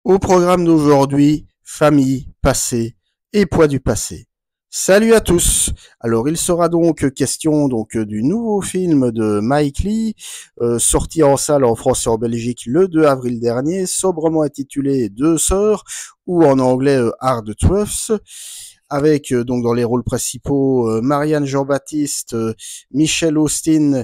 Au programme d'aujourd'hui, famille, passé et poids du passé. Salut à tous. Alors il sera donc question du nouveau film de Mike Lee, sorti en salle en France et en Belgique le 2 avril dernier, sobrement intitulé Deux sœurs ou en anglais Hard Truths, avec donc dans les rôles principaux Marianne Jean-Baptiste, Michel Austin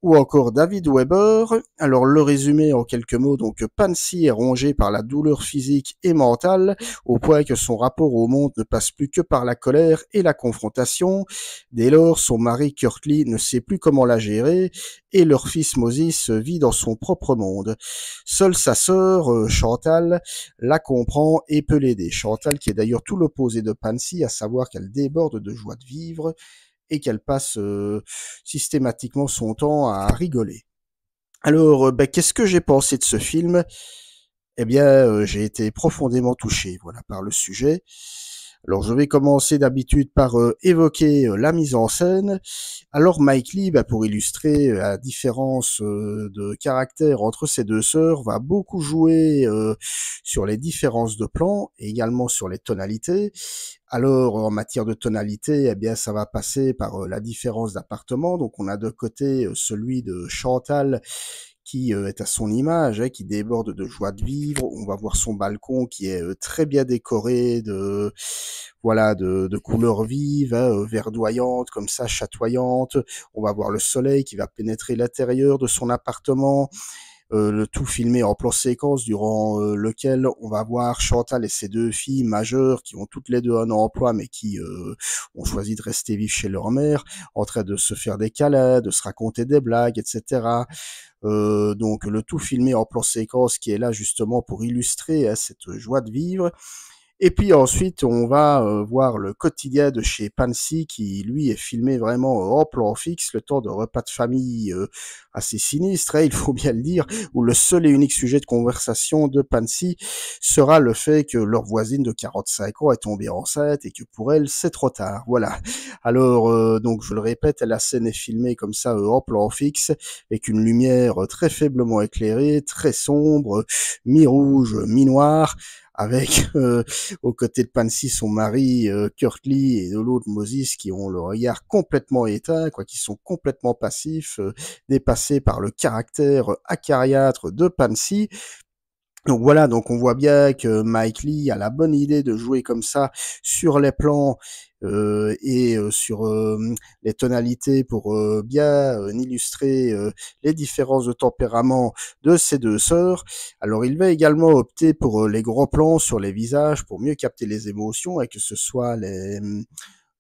ou encore David Weber. Alors le résumé en quelques mots, donc Pansy est rongée par la douleur physique et mentale, au point que son rapport au monde ne passe plus que par la colère et la confrontation. Dès lors, son mari Kurtley ne sait plus comment la gérer, et leur fils Moses vit dans son propre monde. Seule sa sœur, Chantal, la comprend et peut l'aider. Chantal qui est d'ailleurs tout l'opposé de Pansy, à savoir qu'elle déborde de joie de vivre, et qu'elle passe systématiquement son temps à rigoler. Alors, qu'est-ce que j'ai pensé de ce film? Eh bien, j'ai été profondément touché, voilà, par le sujet. Alors, je vais commencer d'habitude par évoquer la mise en scène. Alors, Mike Lee, pour illustrer la différence de caractère entre ces deux sœurs, va beaucoup jouer sur les différences de plan et également sur les tonalités. Alors, en matière de tonalité, eh bien, ça va passer par la différence d'appartement. Donc, on a de côté celui de Chantal qui est à son image, hein, qui déborde de joie de vivre. On va voir son balcon qui est très bien décoré de couleurs vives, hein, verdoyantes, comme ça, chatoyantes. On va voir le soleil qui va pénétrer l'intérieur de son appartement. Le tout filmé en plan séquence durant lequel on va voir Chantal et ses deux filles majeures qui ont toutes les deux un emploi mais qui ont choisi de rester vivre chez leur mère, en train de se faire des câlins, de se raconter des blagues, etc. Donc le tout filmé en plan séquence qui est là justement pour illustrer cette joie de vivre. Et puis ensuite, on va voir le quotidien de chez Pansy qui, lui, est filmé vraiment en plan fixe, le temps de repas de famille assez sinistre, hein, il faut bien le dire, où le seul et unique sujet de conversation de Pansy sera le fait que leur voisine de 45 ans est tombée enceinte et que pour elle, c'est trop tard. Voilà. Alors, donc, je le répète, la scène est filmée comme ça en plan fixe, avec une lumière très faiblement éclairée, très sombre, mi-rouge, mi-noir, avec aux côtés de Pansy son mari Kurtley et de l'autre Moses qui ont le regard complètement éteint, quoi, qui sont complètement passifs, dépassés par le caractère acariâtre de Pansy. Donc voilà, donc on voit bien que Mike Lee a la bonne idée de jouer comme ça sur les plans et sur les tonalités pour bien illustrer les différences de tempérament de ces deux sœurs. Alors il va également opter pour les gros plans sur les visages pour mieux capter les émotions et que ce soit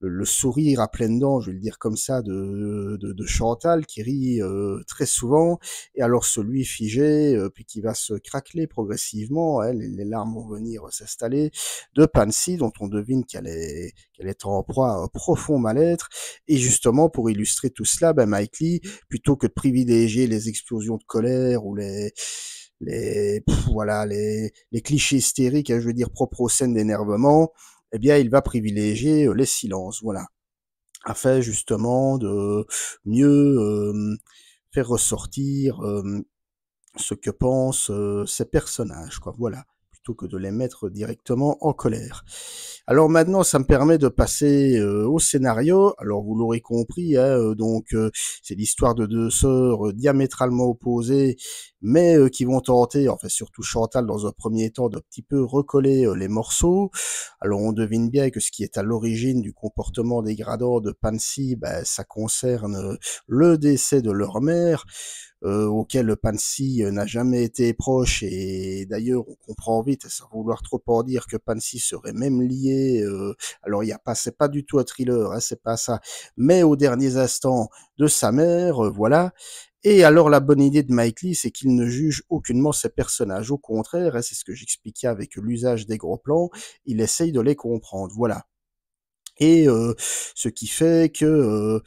le sourire à pleines dents, je vais le dire comme ça, de Chantal, qui rit très souvent, et alors celui figé, puis qui va se craqueler progressivement, hein, les larmes vont venir s'installer, de Pansy, dont on devine qu'elle est en proie à un profond mal-être, et justement, pour illustrer tout cela, Mike Lee, plutôt que de privilégier les explosions de colère ou les clichés hystériques, hein, je veux dire, propres aux scènes d'énervement, eh bien, il va privilégier les silences, voilà, afin justement de mieux faire ressortir ce que pensent ces personnages, quoi, voilà, plutôt que de les mettre directement en colère. Alors maintenant, ça me permet de passer au scénario. Alors vous l'aurez compris, hein, c'est l'histoire de deux sœurs diamétralement opposées, mais qui vont tenter, enfin surtout Chantal dans un premier temps, de petit peu recoller les morceaux. Alors on devine bien que ce qui est à l'origine du comportement dégradant de Pansy, ça concerne le décès de leur mère, auquel Pansy n'a jamais été proche, et d'ailleurs on comprend vite, sans vouloir trop en dire, que Pansy serait même lié, alors il y a pas, c'est pas du tout un thriller, hein, c'est pas ça, mais aux derniers instants de sa mère, voilà. Et alors la bonne idée de Mike Lee, c'est qu'il ne juge aucunement ses personnages, au contraire, hein, c'est ce que j'expliquais avec l'usage des gros plans, il essaye de les comprendre, voilà. Et ce qui fait que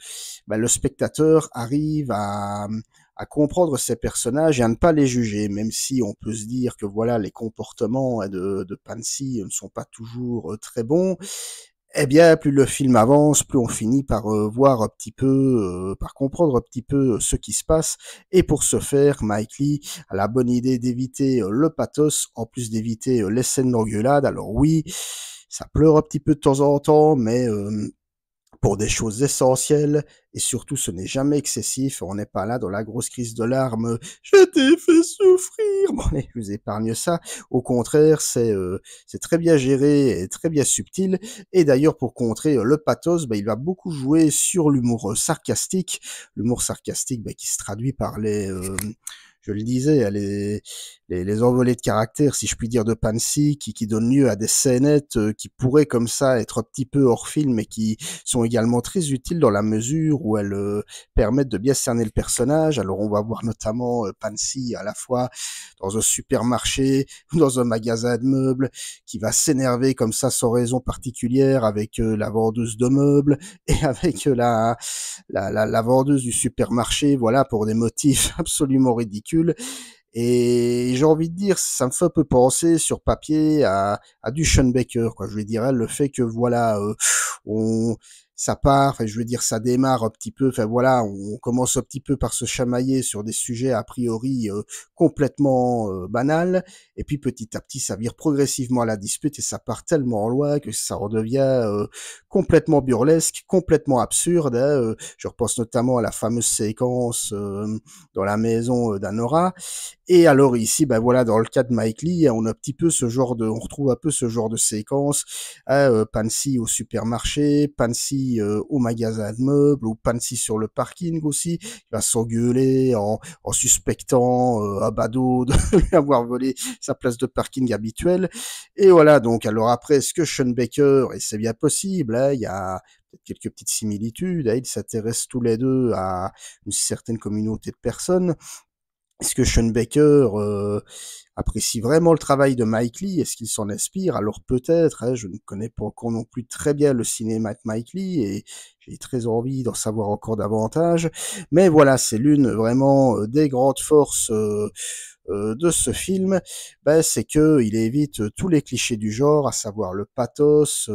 le spectateur arrive à comprendre ces personnages et à ne pas les juger, même si on peut se dire que voilà, les comportements de Pansy ne sont pas toujours très bons. Eh bien, plus le film avance, plus on finit par voir un petit peu, par comprendre un petit peu ce qui se passe. Et pour ce faire, Mike Lee a la bonne idée d'éviter le pathos, en plus d'éviter les scènes d'engueulade. Alors oui, ça pleure un petit peu de temps en temps, mais pour des choses essentielles, et surtout ce n'est jamais excessif, on n'est pas là dans la grosse crise de larmes, je t'ai fait souffrir, bon allez, je vous épargne ça, au contraire c'est très bien géré et très bien subtil, et d'ailleurs pour contrer le pathos, il va beaucoup jouer sur l'humour sarcastique qui se traduit par je le disais, les envolées de caractère, si je puis dire, de Pansy, qui donnent lieu à des scénettes qui pourraient comme ça être un petit peu hors film et qui sont également très utiles dans la mesure où elles permettent de bien cerner le personnage. Alors on va voir notamment Pansy à la fois dans un supermarché ou dans un magasin de meubles qui va s'énerver comme ça sans raison particulière avec la vendeuse de meubles et avec la vendeuse du supermarché, voilà, pour des motifs absolument ridicules. Et j'ai envie de dire, ça me fait un peu penser sur papier à du Sean Baker, quoi. Je veux dire, le fait que voilà, on ça part, enfin je veux dire, ça démarre un petit peu, enfin voilà, on commence un petit peu par se chamailler sur des sujets a priori complètement banals, et puis petit à petit ça vire progressivement à la dispute et ça part tellement loin que ça redevient complètement burlesque, complètement absurde. Hein, je repense notamment à la fameuse séquence dans la maison d'Anora. Et alors ici, voilà, dans le cas de Mike Lee, on a un petit peu on retrouve un peu ce genre de séquence, hein, Pansy au supermarché, Pansy au magasin de meubles, ou Pansy sur le parking aussi, il va s'engueuler en suspectant Abado de lui avoir volé sa place de parking habituelle. Et voilà, donc alors après, est-ce que Sean Baker, et c'est bien possible, hein, il y a peut-être quelques petites similitudes, hein, ils s'intéressent tous les deux à une certaine communauté de personnes. Est-ce que Sean Baker apprécie vraiment le travail de Mike Lee? Est-ce qu'il s'en inspire? Alors peut-être, hein, je ne connais pas encore non plus très bien le cinéma de Mike Lee et j'ai très envie d'en savoir encore davantage. Mais voilà, c'est l'une vraiment des grandes forces de ce film, c'est que il évite tous les clichés du genre, à savoir le pathos,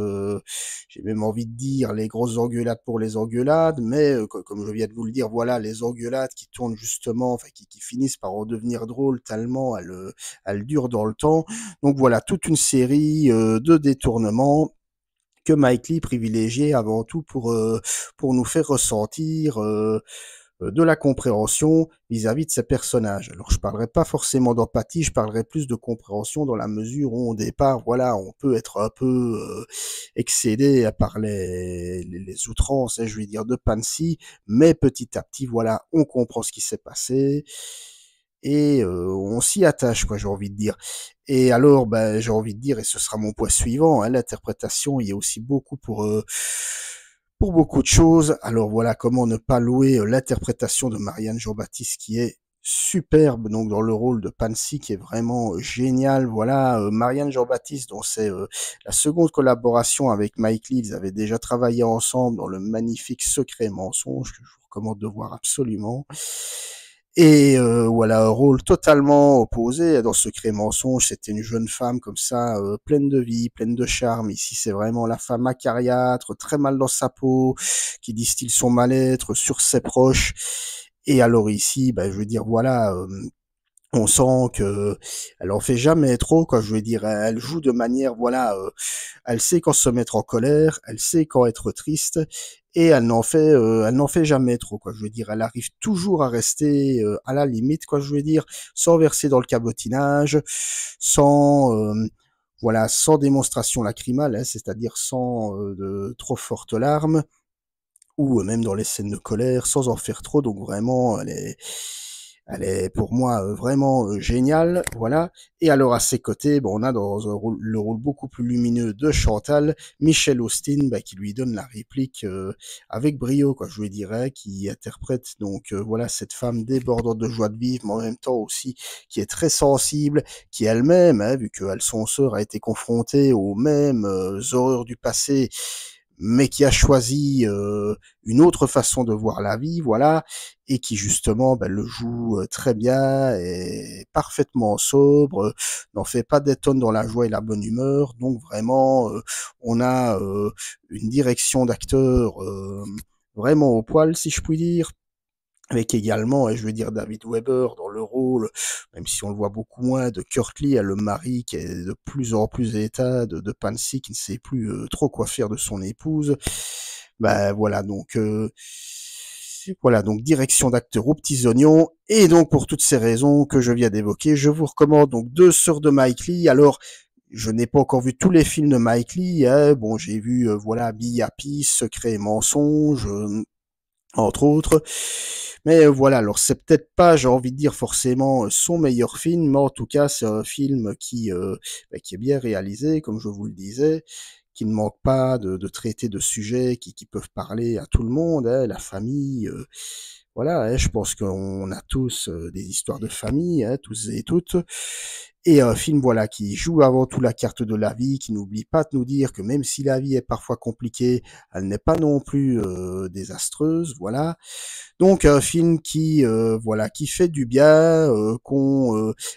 j'ai même envie de dire les grosses engueulades pour les engueulades, mais comme je viens de vous le dire, voilà, les engueulades qui tournent justement, enfin qui finissent par en devenir drôles tellement elles durent dans le temps. Donc voilà, toute une série de détournements que Mike Lee privilégiait avant tout pour nous faire ressentir de la compréhension vis-à-vis de ces personnages. Alors je parlerai pas forcément d'empathie, je parlerai plus de compréhension dans la mesure où au départ, voilà, on peut être un peu excédé par les outrances, je vais dire, de Pansy, mais petit à petit, voilà, on comprend ce qui s'est passé et on s'y attache, quoi, j'ai envie de dire. Et alors, j'ai envie de dire, et ce sera mon point suivant, hein, l'interprétation, il y a aussi beaucoup pour beaucoup de choses. Alors voilà, comment ne pas louer l'interprétation de Marianne Jean-Baptiste qui est superbe, donc dans le rôle de Pansy qui est vraiment génial. Voilà, Marianne Jean-Baptiste, dont c'est la seconde collaboration avec Mike Lee, ils avaient déjà travaillé ensemble dans le magnifique Secret et mensonge que je vous recommande de voir absolument. Et voilà, un rôle totalement opposé. Dans Secret et mensonge, c'était une jeune femme comme ça, pleine de vie, pleine de charme. Ici, c'est vraiment la femme acariâtre, très mal dans sa peau, qui distille son mal-être sur ses proches. Et alors ici, je veux dire, voilà, on sent que elle en fait jamais trop, quoi. Je veux dire, elle joue de manière, voilà, elle sait quand se mettre en colère, elle sait quand être triste, et elle n'en fait jamais trop, quoi. Je veux dire, elle arrive toujours à rester à la limite, quoi. Je veux dire, sans verser dans le cabotinage, sans voilà, sans démonstration lacrymale, hein, c'est-à-dire sans de trop fortes larmes, ou même dans les scènes de colère, sans en faire trop. Donc vraiment, elle est pour moi vraiment géniale, voilà. Et alors à ses côtés, on a dans le rôle beaucoup plus lumineux de Chantal, Michelle Austin, qui lui donne la réplique avec brio, quoi, je lui dirais, qui interprète donc voilà cette femme débordante de joie de vivre, mais en même temps aussi qui est très sensible, qui elle-même, hein, vu que son sœur a été confrontée aux mêmes horreurs du passé, mais qui a choisi une autre façon de voir la vie, voilà, et qui justement le joue très bien, est parfaitement sobre, n'en fait pas des tonnes dans la joie et la bonne humeur. Donc vraiment, on a une direction d'acteur vraiment au poil, si je puis dire. Avec également, je veux dire, David Weber dans le rôle, même si on le voit beaucoup moins, de Kurt Lee, le mari qui est de plus en plus état, de Pansy qui ne sait plus trop quoi faire de son épouse. Voilà, donc direction d'acteur aux petits oignons. Et donc pour toutes ces raisons que je viens d'évoquer, je vous recommande donc Deux sœurs de Mike Lee. Alors je n'ai pas encore vu tous les films de Mike Lee. Hein. Bon, j'ai vu voilà Be Happy, Secret et mensonge, entre autres. Mais voilà, alors c'est peut-être pas, j'ai envie de dire forcément son meilleur film, mais en tout cas c'est un film qui est bien réalisé, comme je vous le disais, qui ne manque pas de traiter de sujets qui peuvent parler à tout le monde, hein, la famille. Voilà, hein, je pense qu'on a tous des histoires de famille, hein, tous et toutes. Et un film, voilà, qui joue avant tout la carte de la vie, qui n'oublie pas de nous dire que même si la vie est parfois compliquée, elle n'est pas non plus désastreuse, voilà. Donc un film qui fait du bien,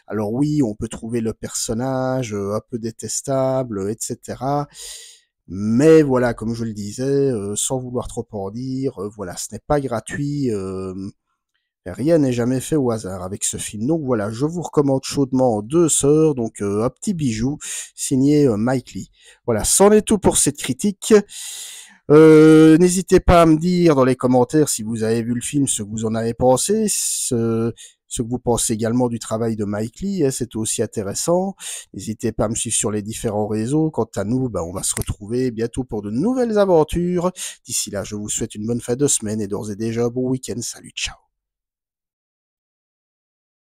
alors oui, on peut trouver le personnage un peu détestable, etc. Mais voilà, comme je le disais, sans vouloir trop en dire, voilà, ce n'est pas gratuit. Rien n'est jamais fait au hasard avec ce film. Donc voilà, je vous recommande chaudement Deux sœurs, donc un petit bijou signé Mike Lee. Voilà, c'en est tout pour cette critique. N'hésitez pas à me dire dans les commentaires si vous avez vu le film, ce que vous en avez pensé, ce que vous pensez également du travail de Mike Lee, hein, c'est aussi intéressant. N'hésitez pas à me suivre sur les différents réseaux. Quant à nous, on va se retrouver bientôt pour de nouvelles aventures. D'ici là, je vous souhaite une bonne fin de semaine et d'ores et déjà un bon week-end. Salut, ciao.